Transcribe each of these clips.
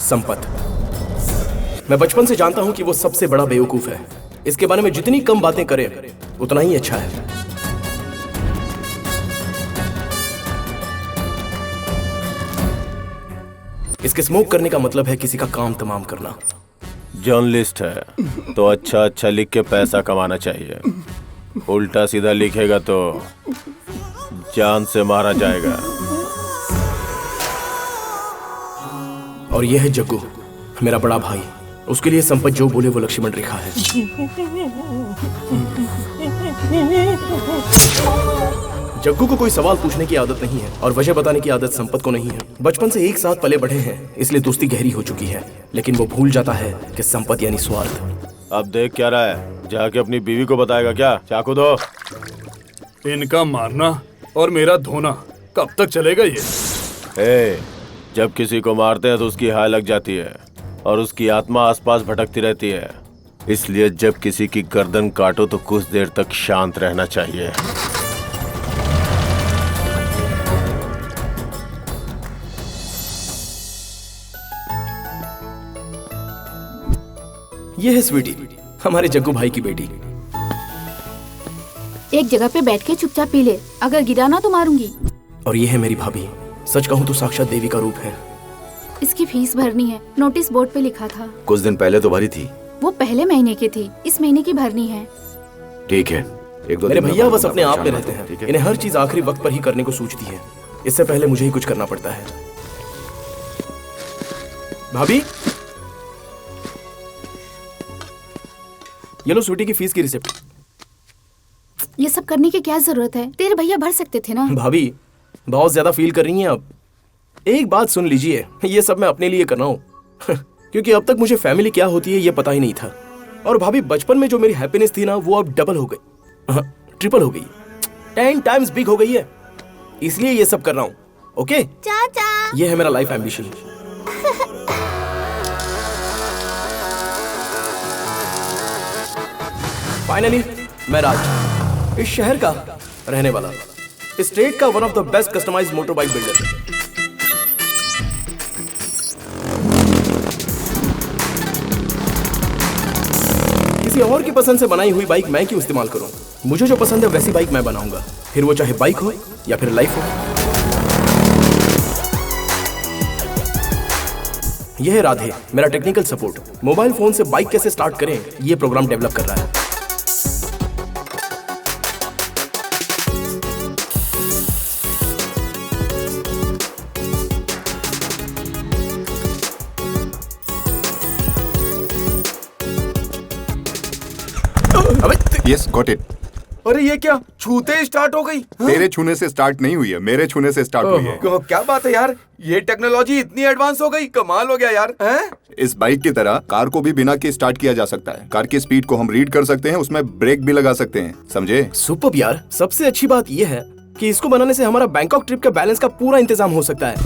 संपत। मैं बचपन से जानता हूं कि वो सबसे बड़ा बेवकूफ है। इसके बारे में जितनी कम बातें करे उतना ही अच्छा है। इसके स्मोक करने का मतलब है किसी का काम तमाम करना। जर्नलिस्ट है तो अच्छा अच्छा लिख के पैसा कमाना चाहिए। उल्टा सीधा लिखेगा तो जान से मारा जाएगा। और यह है जग्गू, मेरा बड़ा भाई। उसके लिए संपत जो बोले वो लक्ष्मण रेखा है। जग्गू को कोई सवाल पूछने की आदत नहीं है और वजह बताने की आदत संपत को नहीं है। बचपन से एक साथ पले बढ़े हैं, इसलिए दोस्ती गहरी हो चुकी है। लेकिन वो भूल जाता है कि संपत यानी स्वार्थ। अब देख क्या रहा है, जाके अपनी बीवी को बताएगा क्या? चाकू दो। इनका मारना और मेरा धोना कब तक चलेगा ये? जब किसी को मारते हैं तो उसकी हाय लग जाती है और उसकी आत्मा आसपास भटकती रहती है। इसलिए जब किसी की गर्दन काटो तो कुछ देर तक शांत रहना चाहिए। ये है स्वीटी, हमारे जग्गू भाई की बेटी। एक जगह पे बैठ के चुपचाप पी ले, अगर गिरा ना तो मारूंगी। और ये है मेरी भाभी। सच कहूँ तो साक्षात देवी का रूप है। इसकी फीस भरनी है, नोटिस बोर्ड पे लिखा था। कुछ दिन पहले तो भरी थी। वो पहले महीने की थी, इस महीने की भरनी है। ठीक है, एक दो मेरे दिन भैया में बस अपने आप में रहते ठीक हैं। है? इन्हें हर चीज आखिरी वक्त पर ही करने को सूझती है। इससे पहले मुझे ही कुछ करना पड़ता है। भाभी, ये लो स्वीटी की फीस की रिसिप्ट। ये सब करने की क्या जरूरत है? तेरे भैया भर सकते थे ना। भाभी, बहुत ज्यादा फील कर रही हैं अब। एक बात सुन लीजिए, ये सब मैं अपने लिए कर रहा हूँ क्योंकि अब तक मुझे फैमिली क्या होती है ये पता ही नहीं था। और भाभी, बचपन में जो मेरी हैप्पीनेस थी ना, वो अब डबल हो गई, ट्रिपल हो गई, 10 टाइम्स बिग हो गई है। इसलिए ये सब कर रहा हूँ। ओके चाचा, ये है मेरा लाइफ एम्बिशन। फाइनली मैं राज, इस शहर का रहने वाला, इस स्टेट का one of the best customised motor bike builder. किसी और की पसंद से बनाई हुई बाइक मैं क्यों इस्तेमाल करूं? मुझे जो पसंद है वैसी बाइक मैं बनाऊंगा, फिर वो चाहे बाइक हो या फिर लाइफ हो। यह है राधे, मेरा टेक्निकल सपोर्ट। मोबाइल फोन से बाइक कैसे स्टार्ट करें ये प्रोग्राम डेवलप कर रहा है। Yes, got it. अरे ये क्या, छूते स्टार्ट हो गई? तेरे छूने से स्टार्ट नहीं हुई है, मेरे छूने से स्टार्ट हुई है। क्या बात है यार, ये टेक्नोलॉजी इतनी एडवांस हो गई, कमाल हो गया यार। हैं? इस बाइक की तरह कार को भी बिना के स्टार्ट किया जा सकता है। कार की स्पीड को हम रीड कर सकते हैं, उसमें ब्रेक भी लगा सकते हैं, समझे? सुपर्ब यार। सबसे अच्छी बात यह है कि इसको बनाने से हमारा बैंकॉक ट्रिप के बैलेंस का पूरा इंतजाम हो सकता है।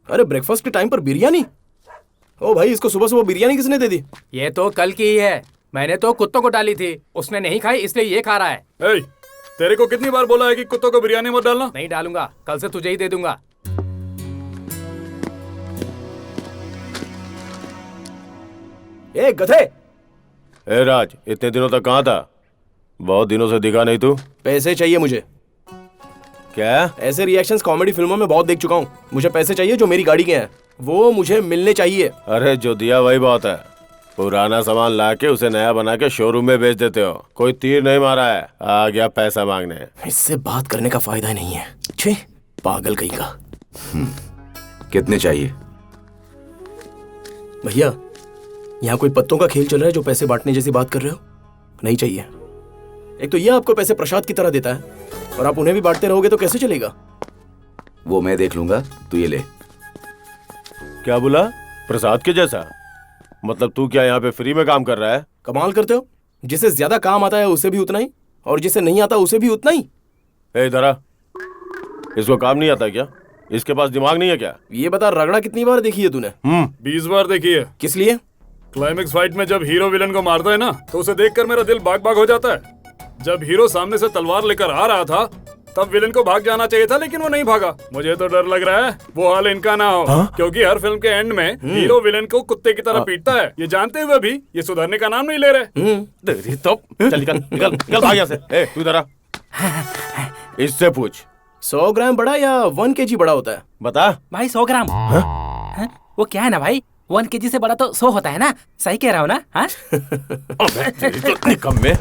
अरे ब्रेकफास्ट के टाइम पर बिरयानी? ओ भाई, इसको सुबह सुबह बिरयानी किसने दे दी? ये तो कल की ही है, मैंने तो कुत्तों को डाली थी, उसने नहीं खाई इसलिए ये खा रहा है। ए, तेरे को कितनी बार बोला है कि कुत्तों को बिरयानी मत डालना? नहीं डालूंगा, कल से तुझे ही दे दूंगा। ए गधे! ए राज, इतने दिनों तक कहाँ था? बहुत दिनों से दिखा नहीं तू। पैसे चाहिए मुझे। क्या? ऐसे रिएक्शंस कॉमेडी फिल्मों में बहुत देख चुका हूँ। मुझे पैसे चाहिए जो मेरी गाड़ी के हैं, वो मुझे मिलने चाहिए। अरे जो दिया वही बहुत है। पुराना सामान लाके उसे नया बना के शोरूम में बेच देते हो। कोई तीर नहीं मारा है, आ गया पैसा मांगने। इससे बात करने का फायदा नहीं है। छे, पागल कहीं का। कितने चाहिए? भैया, यहाँ कोई पत्तों का खेल चल रहा है जो पैसे बांटने जैसी बात कर रहे हो? नहीं चाहिए। एक तो ये आपको पैसे प्रसाद की तरह देता है और आप उन्हें भी बांटते रहोगे तो कैसे चलेगा? वो मैं देख लूंगा, तू ये ले। क्या बोला? प्रसाद के जैसा? मतलब तू क्या यहाँ पे फ्री में काम कर रहा है? कमाल करते हो। जिसे ज्यादा काम आता है उसे भी उतना ही, और जिसे नहीं आता उसे भी उतना ही। ए धरा, इसको काम नहीं आता क्या? इसके पास दिमाग नहीं है क्या? ये बता, रगड़ा कितनी बार देखी है तूने? 20 बार देखी है। किस लिए? क्लाइमेक्स फाइट में जब हीरो विलन को मारता है ना, तो उसे देखकर मेरा दिल बाग बाग हो जाता है। जब हीरो सामने से तलवार लेकर आ रहा था तब विलन को भाग जाना चाहिए था, लेकिन वो नहीं भागा। मुझे तो डर लग रहा है वो हाल इनका ना हो, क्योंकि हर फिल्म के एंड में हीरो विलन को कुत्ते की तरह पीटता है। ये जानते हुए भी ये सुधरने का नाम नहीं ले रहे। तेरी तो चल निकल निकल निकल भाग यहाँ से। ए तू इधर आ, इससे पूछ 100 ग्राम बड़ा या 1 kg बड़ा होता है? बता। भाई 100 ग्राम। हाँ? वो क्या है ना भाई, 1 kg से बड़ा तो 100 होता है ना, सही कह रहा हूँ ना? हाँ? अबे तेरी तो निकम्मे।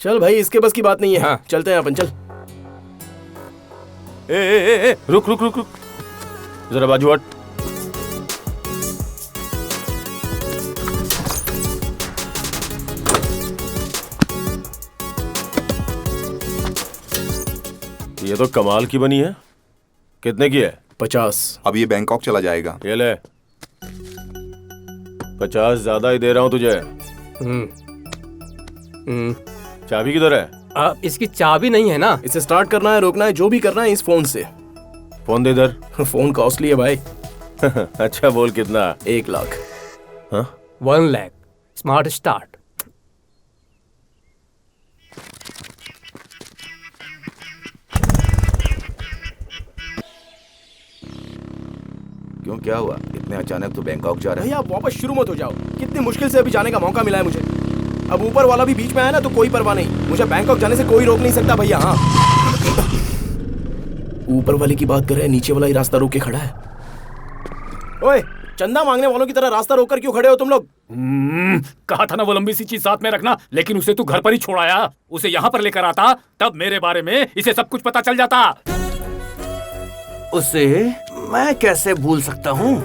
चल भाई, इसके बस की बात नहीं है। हाँ। चलते हैं अपन, चल। ए रुक रुक रुक रुक, जरा बाजू हट। ये तो कमाल की बनी है। कितने की है? 50। अब ये बैंकॉक चला जाएगा। ये ले, 50 ज्यादा ही दे रहा हूं तुझे। चाबी किधर है? इसकी चाबी नहीं है ना। इसे स्टार्ट करना है, रोकना है, जो भी करना है इस फोन से। फोन दे इधर। फोन कॉस्टली है भाई। अच्छा बोल कितना? 1 लाख। हाँ? 1 लाख स्मार्ट स्टार्ट। क्यों, क्या हुआ? इतने अचानक तो बैंकॉक जा रहे भाई हैं। आप वापस शुरू मत हो जाओ। कितनी मुश्किल से अभी जाने का मौका मिला है मुझे। अब ऊपर वाला भी बीच में आया ना तो कोई परवाह नहीं। मुझे बैंकॉक जाने से कोई रोक नहीं सकता भैया। हाँ, ऊपर वाले की बात कर रहे हैं, नीचे वाला ही रास्ता रोक के खड़ा है। ओए, चंदा मांगने वालों की तरह रास्ता रोक कर क्यों खड़े हो तुम लोग? कहा था ना वो लंबी सी चीज साथ में रखना, लेकिन उसे तू घर पर ही छोड़ आया। उसे यहाँ पर लेकर आता तब मेरे बारे में इसे सब कुछ पता चल जाता। उसे मैं कैसे भूल सकता हूँ?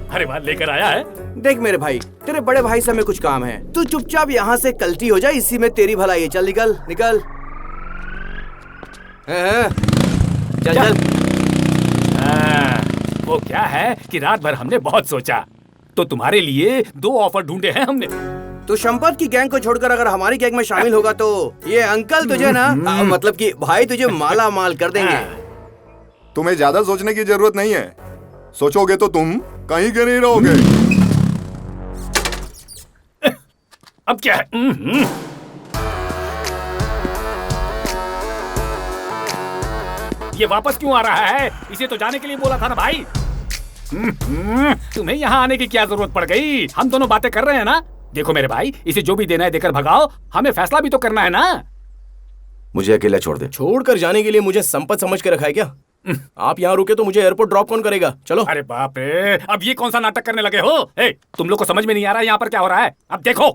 अरे वाह, लेकर आया है। देख मेरे भाई, तेरे बड़े भाई से हमें कुछ काम है। तू चुपचाप यहाँ से कल्टी हो जा, इसी में तेरी भलाई है। चल निकल निकल। चल चल। वो क्या है कि रात भर हमने बहुत सोचा, तो तुम्हारे लिए 2 ऑफर ढूंढे हैं हमने। तू संपत की गैंग को छोड़कर अगर हमारी गैंग में शामिल होगा तो ये अंकल तुझे ना मतलब कि भाई तुझे माला माल कर देंगे। तुम्हें ज्यादा सोचने की जरूरत नहीं है। सोचोगे तो तुम कहीं के नहीं रहोगे। अब क्या है? ये वापस क्यों आ रहा है? इसे तो जाने के लिए बोला था ना भाई। तुम्हें यहाँ आने की क्या जरूरत पड़ गई? हम दोनों बातें कर रहे हैं ना। देखो मेरे भाई, इसे जो भी देना है देकर भगाओ। हमें फैसला भी तो करना है ना। मुझे अकेला छोड़ दे। छोड़कर जाने के लिए मुझे संपत समझ के रखा है क्या? आप यहाँ रुके तो मुझे एयरपोर्ट ड्रॉप कौन करेगा? चलो। अरे बाप रे, अब ये कौन सा नाटक करने लगे हो? तुम लोग को समझ में नहीं आ रहा है यहाँ पर क्या हो रहा है? अब देखो।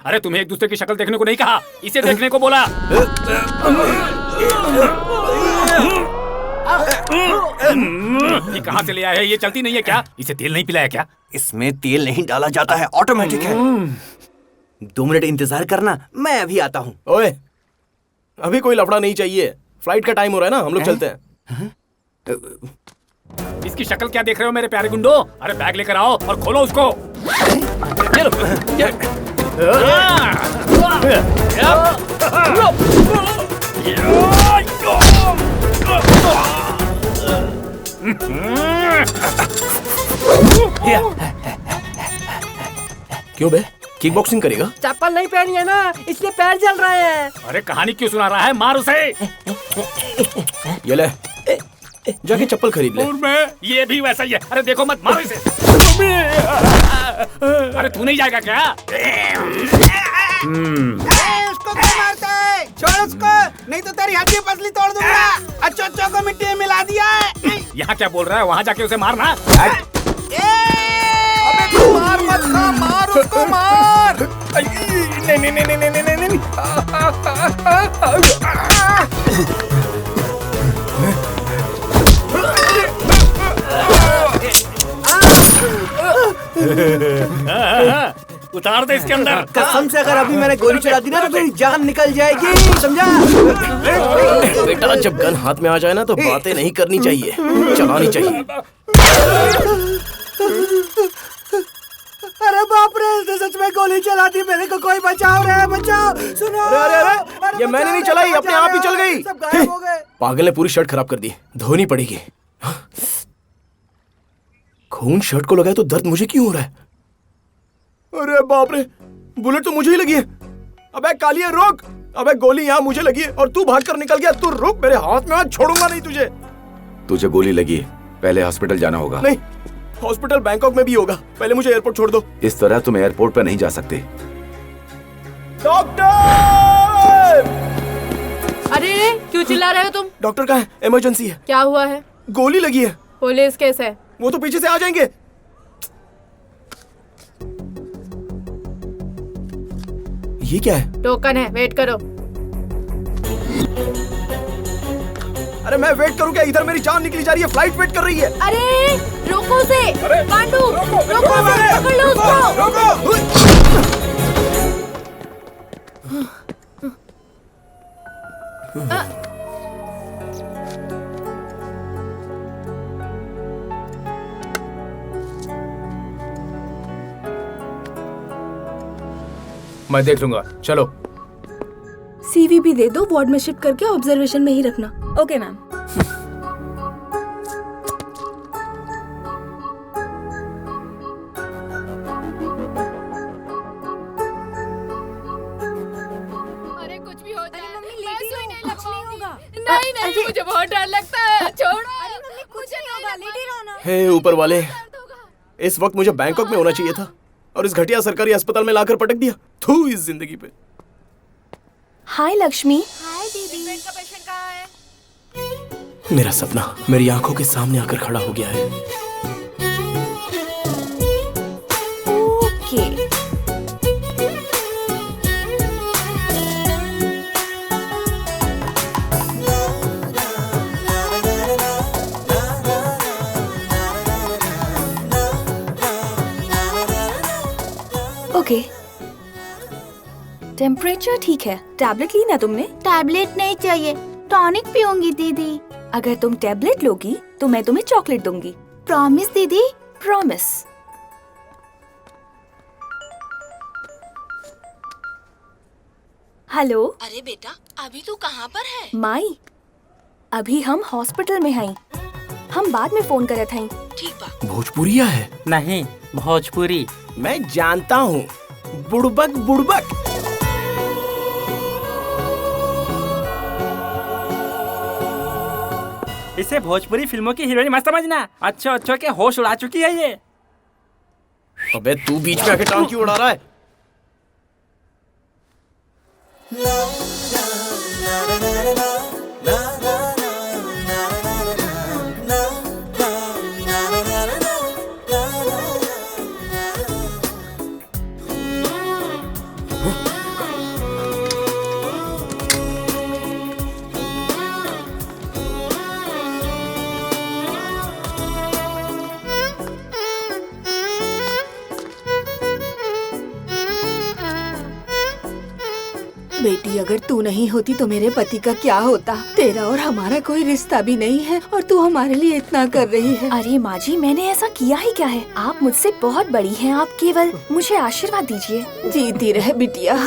अरे तुम्हें एक दूसरे की शक्ल देखने को नहीं कहा, इसे देखने को बोला। ये कहाँ से ले आया है? ये चलती नहीं है क्या? इसे तेल नहीं पिलाया क्या? इसमें तेल नहीं डाला जाता है, ऑटोमेटिक है। 2 मिनट इंतजार करना, मैं अभी आता हूँ। ओए, अभी कोई लफड़ा नहीं चाहिए। फ्लाइट का टाइम हो रहा है ना, हम लोग चलते हैं। इसकी शक्ल क्या देख रहे हो मेरे प्यारे गुंडो? अरे बैग लेकर आओ और खोलो उसको। क्यों बे, किक बॉक्सिंग करेगा? चप्पल नहीं पहनी है ना, इसलिए पैर जल रहे हैं। अरे कहानी क्यों सुना रहा है? मार उसे। ये ले, जाके चप्पल खरीद ले। और मैं, ये भी वैसा ही है। अरे देखो मत, मारो इसे। अरे तू नहीं जाएगा क्या? उसको क्यों मारते है? छोड़ उसको, नहीं तो तेरी हड्डी पसली तोड़ दूंगा। अच्छो को मिट्टी में मिला दिया है। यहाँ क्या बोल रहा है? वहाँ जाके उसे मारना। अबे तू मार मत खा, मार उसको मार। नहीं नहीं नहीं नहीं नहीं नहीं। उतार दे इसके अंदर। कसम से अगर अभी मैंने गोली चला दी ना तो तेरी जान निकल जाएगी, समझा? बेटा, जब गन हाथ में आ जाए ना तो बातें नहीं करनी चाहिए, चलानी चाहिए। अरे बाप रे, इसने सच में गोली चला दी। मेरे को कोई बचाओ रे, बचाओ। सुनो। अरे अरे अरे, ये मैंने नहीं चलाई, अपने आप ही चल गई। सब गायब हो गए। पागल ने पूरी शर्ट खराब कर दी, धोनी पड़ेगी। खून शर्ट को लगा है तो दर्द मुझे क्यों हो रहा है? अरे बाप रे, बुलेट तो मुझे ही लगी है। अबे कालिया रोक, अबे गोली यहाँ मुझे लगी है और तू भाग कर निकल गया। तू रुक, मेरे हाथ में हाथ छोड़ूंगा नहीं तुझे। तुझे गोली लगी है, पहले हॉस्पिटल जाना होगा। नहीं, हॉस्पिटल बैंकॉक में भी होगा, पहले मुझे एयरपोर्ट छोड़ दो। इस तरह तुम एयरपोर्ट पर नहीं जा सकते। डॉक्टर! अरे क्यों चिल्ला रहे हो तुम? डॉक्टर कहाँ है? इमरजेंसी है। क्या हुआ है? गोली लगी है। पुलिस केस है। वो तो पीछे से आ जाएंगे। ये क्या है? टोकन है, वेट करो। अरे मैं वेट करूं क्या? इधर मेरी जान निकली जा रही है, फ्लाइट वेट कर रही है। अरे रोको उसे, पांडु रोको उसे, पकड़ लो उसको। मैं देख लूंगा, चलो। सीवी भी दे दो, वार्ड में शिफ्ट करके ऑब्जर्वेशन में ही रखना। Okay ma'am. अरे कुछ भी हो जाए, मैं सुई नहीं लगवाऊंगी। नहीं, मुझे बहुत डर लगता है। छोड़ो। अरे मम्मी कुछ नहीं होगा, लेटे रहो ना। हे ऊपर वाले, इस वक्त मुझे बैंकॉक में होना चाहिए था और इस घटिया सरकारी अस्पताल में लाकर पटक दिया। थू इस जिंदगी पे। हाय लक्ष्मी। हाय दीदी। पेट का पेशेंट कहाँ है? मेरा सपना मेरी आंखों के सामने आकर खड़ा हो गया है। ओके। ओके, टेम्परेचर ठीक है। टैबलेट ली ना तुमने? टैबलेट नहीं चाहिए, टॉनिक पीऊंगी दीदी। अगर तुम टैबलेट लोगी तो मैं तुम्हें चॉकलेट दूंगी। प्रॉमिस दीदी? प्रॉमिस। हेलो। अरे बेटा, अभी तू कहाँ पर है? माई, अभी हम हॉस्पिटल में हैं। हम बाद में फोन करे थे। ठीक बा। भोजपुरिया है? नहीं, भोजपुरी। मैं जानता हूँ, बुड़बक बुड़बक। इसे भोजपुरी फिल्मों की हीरोइन मत समझना। अच्छो के होश उड़ा चुकी है ये। अबे तू बीच में आके टांग क्यों उड़ा रहा है? बेटी, अगर तू नहीं होती तो मेरे पति का क्या होता? तेरा और हमारा कोई रिश्ता भी नहीं है और तू हमारे लिए इतना कर रही है। अरे माँ जी, मैंने ऐसा किया ही क्या है? आप मुझसे बहुत बड़ी हैं, आप केवल मुझे आशीर्वाद दीजिए। जीती रहे बिटिया।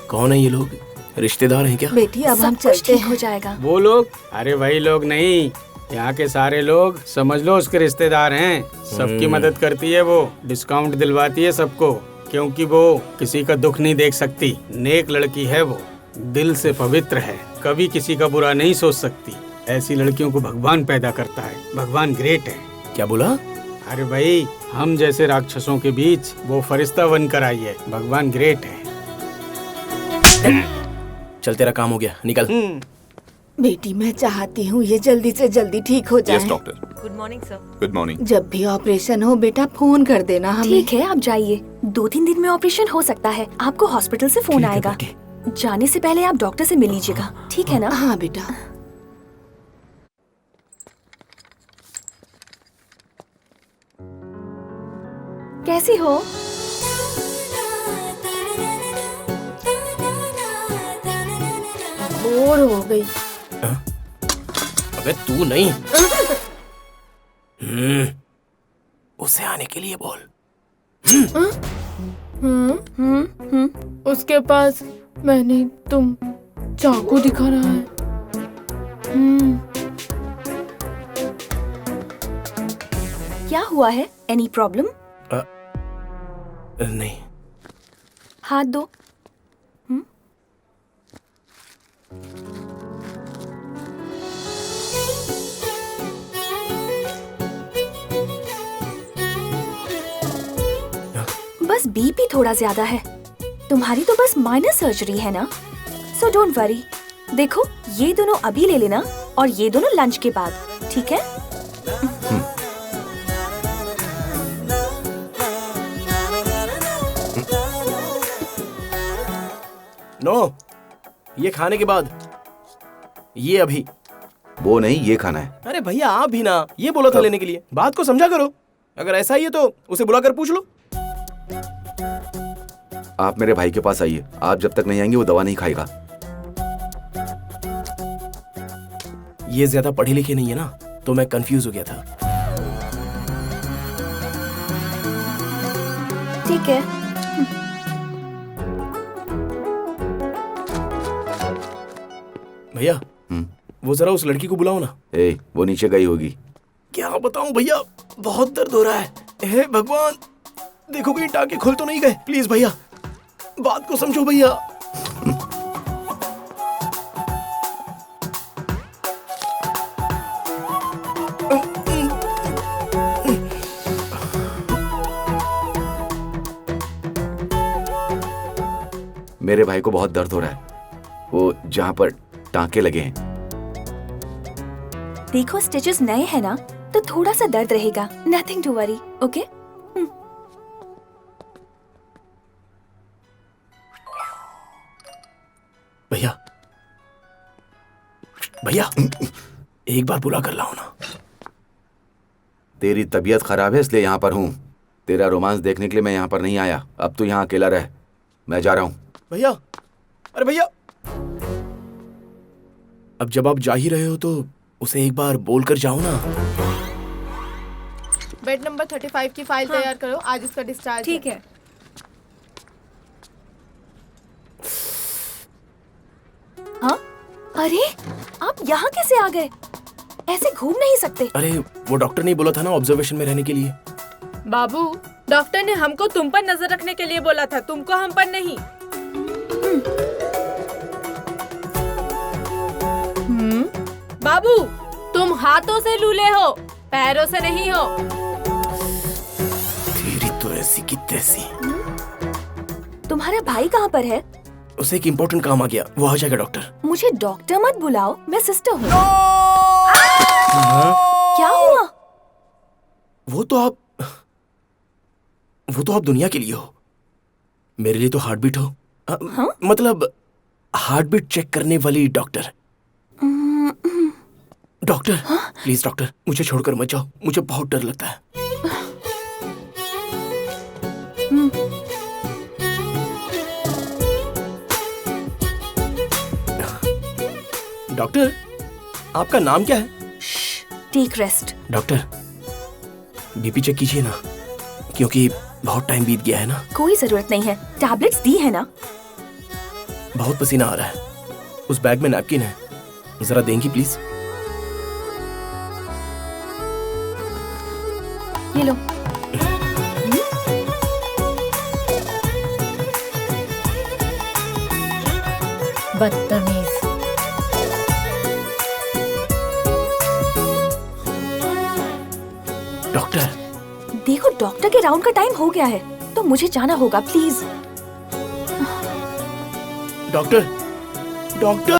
कौन है ये लोग? रिश्तेदार हैं क्या? बेटी अब हम चलते हो जाएगा। वो लोग? अरे वही लोग नहीं, यहाँ के सारे लोग समझ लो उसके रिश्तेदार हैं। सबकी मदद करती है वो, डिस्काउंट दिलवाती है सबको, क्योंकि वो किसी का दुख नहीं देख सकती। नेक लड़की है वो, दिल से पवित्र है, कभी किसी का बुरा नहीं सोच सकती। ऐसी लड़कियों को भगवान पैदा करता है। भगवान ग्रेट है। क्या बोला? अरे भाई, हम जैसे राक्षसों के बीच वो फरिश्ता बनकर आई है। भगवान ग्रेट है। चल, तेरा काम हो गया, निकल। बेटी, मैं चाहती हूँ ये जल्दी से जल्दी ठीक हो जाए। Yes doctor. Good morning sir. Good morning. जब भी ऑपरेशन हो बेटा फोन कर देना हमें। ठीक है, आप जाइए। 2-3 दिन में ऑपरेशन हो सकता है। आपको हॉस्पिटल से फोन आएगा। जाने से पहले आप डॉक्टर से मिल लीजिएगा, ठीक है ना? हाँ बेटा। कैसी हो? बोर हो गई। अबे तू नहीं। उसे आने के लिए बोल। उसके पास मैंने तुम चाकू दिखा रहा है। क्या हुआ है? Any problem? नहीं। हाथ दो। बस बीपी थोड़ा ज्यादा है। तुम्हारी तो बस माइनर सर्जरी है ना, सो डोंट वरी। देखो ये दोनों अभी ले लेना और ये दोनों लंच के बाद, ठीक है? नो, ये खाने के बाद, ये अभी। वो नहीं, ये खाना है। अरे भैया आप भी ना, ये बोला था लेने के लिए। बात को समझा करो। अगर ऐसा ही है तो उसे बुलाकर पूछ लो। आप मेरे भाई के पास आइए। आप जब तक नहीं आएंगे वो दवा नहीं खाएगा। ये ज्यादा पढ़े लिखे नहीं है ना, तो मैं कंफ्यूज हो गया था। ठीक है। भैया वो जरा उस लड़की को बुलाओ ना। वो नीचे गई होगी। क्या बताऊं भैया, बहुत दर्द हो रहा है। हे भगवान, देखो कहीं टाके खुल तो नहीं गए। प्लीज भैया, बात को समझो भैया। मेरे भाई को बहुत दर्द हो रहा है, वो जहाँ पर टांके लगे हैं। देखो स्टिचेस नए हैं ना, तो थोड़ा सा दर्द रहेगा। Nothing to worry, okay? भैया भैया, एक बार बुला कर लाओ ना। तेरी तबीयत खराब है इसलिए यहाँ पर हूँ। तेरा रोमांस देखने के लिए मैं यहाँ पर नहीं आया। अब तू यहाँ अकेला रह, मैं जा रहा हूँ। भैया, अरे भैया, अब जब आप जा ही रहे हो तो उसे एक बार बोल कर जाओ ना। बेड नंबर 35 की फाइल तैयार करो, आज उसका डिस्चार्ज। ठीक है। हाँ? अरे आप यहाँ कैसे आ गए? ऐसे घूम नहीं सकते। अरे वो डॉक्टर ने बोला था ना ऑब्जर्वेशन में रहने के लिए। बाबू, डॉक्टर ने हमको तुम पर नजर रखने के लिए बोला था, तुमको हम पर नहीं। बाबू, तुम हाथों से लूले हो, पैरों से नहीं हो। तेरी तो ऐसी की तैसी। तुम्हारा भाई कहाँ पर है? उसे एक इम्पोर्टेंट काम आ गया, वो आ जाएगा डॉक्टर। मुझे डॉक्टर मत बुलाओ, मैं सिस्टर हूँ। क्या हुआ? वो तो आप दुनिया के लिए हो, मेरे लिए तो हार्ट बीट हो। मतलब हार्ट बीट चेक करने वाली डॉक्टर। डॉक्टर, प्लीज डॉक्टर, मुझे छोड़कर मत जाओ, मुझे बहुत डर लगता है। डॉक्टर, आपका नाम क्या है? Take rest. Doctor, BP check कीजिए ना, क्योंकि बहुत टाइम बीत गया है ना। कोई जरूरत नहीं है, टैबलेट्स दी है ना। बहुत पसीना आ रहा है। उस बैग में नैपकिन है, जरा देंगी प्लीज? ये लो। बदतमीज। डॉक्टर, देखो डॉक्टर के राउंड का टाइम हो गया है, तो मुझे जाना होगा, प्लीज। Doctor, doctor.